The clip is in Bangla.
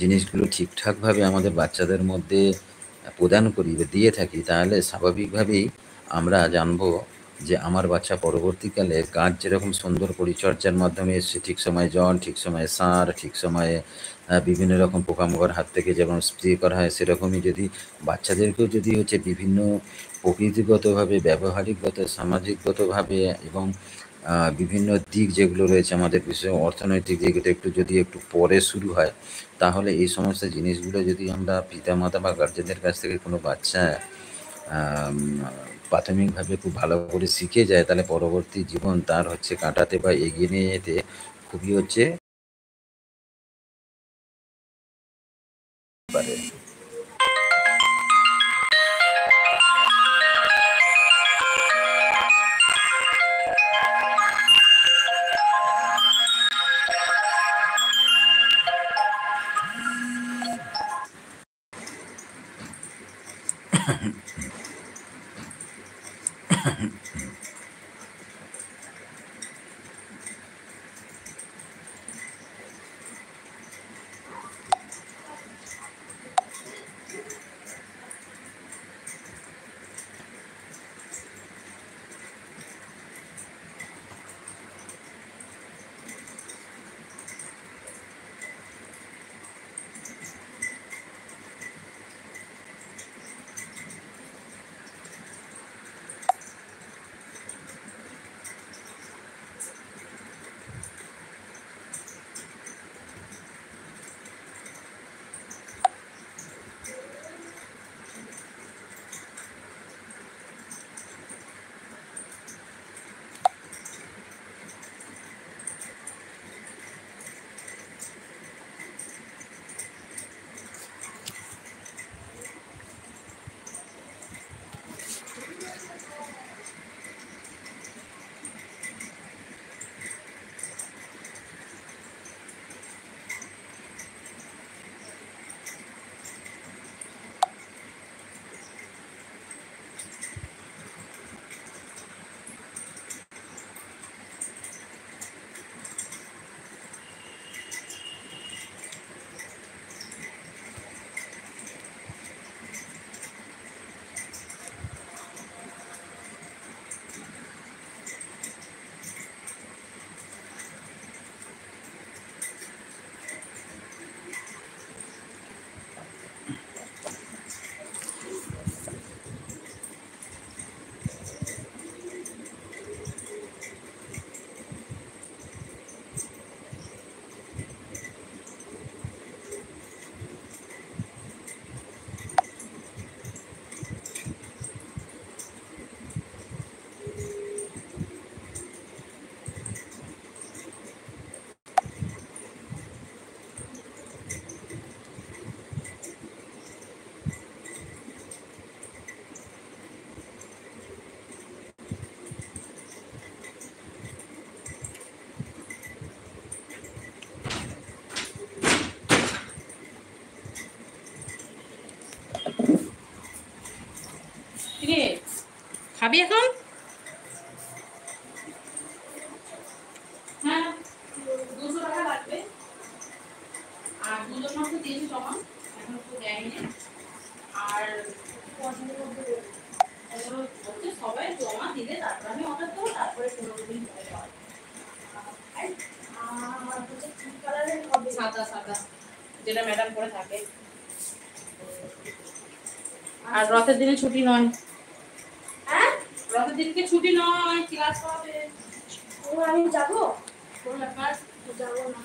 জিনিসগুলো ঠিকঠাকভাবে আমাদের বাচ্চাদের মধ্যে প্রদান করি বা দিয়ে থাকি, তাহলে স্বাভাবিকভাবেই আমরা জানবো যে আমার বাচ্চা পরবর্তীকালে গাছ যেরকম সুন্দর পরিচর্যার মাধ্যমে সে ঠিক সময়ে জল, ঠিক সময়ে সার, ঠিক সময়ে বিভিন্ন রকম পোকামাকড় হাত থেকে যেমন স্প্রে করা হয়, সেরকমই যদি বাচ্চাদেরকেও যদি হচ্ছে বিভিন্ন প্রকৃতিগতভাবে, ব্যবহারিকগত, সামাজিকগতভাবে এবং বিভিন্ন দিক যেগুলো রয়েছে আমাদের, বিশেষ অর্থনৈতিক দিকটা একটু যদি একটু পরে শুরু হয়, তাহলে এই সমস্ত জিনিসগুলো যদি আমরা পিতামাতা বা গার্জেনদের কাছ থেকে কোনো বাচ্চা প্রাথমিকভাবে খুব ভালো করে শিখে যায়, তাহলে পরবর্তী জীবন তার হচ্ছে কাটাতে বা এগিয়ে নিয়ে যেতে খুবই হচ্ছে পারে। খাবি এখন? হ্যাঁ, 200 টাকা লাগবে। আর দুধের মধ্যে দিয়েছি জমা, এখন একটু দেয়নি। আর সবাই জমা দিলে তারপর আমি অর্ডার দেবো, তারপরে 15 দিন পরে দেওয়া। সাদা সাদা যেটা ম্যাডাম করে থাকে। আর রথের দিনে ছুটি নয়। হ্যাঁ, রথের দিনকে ছুটি নয়, ক্লাস হবে। আমি যাবো, কোন ব্যাপার? যাবো না।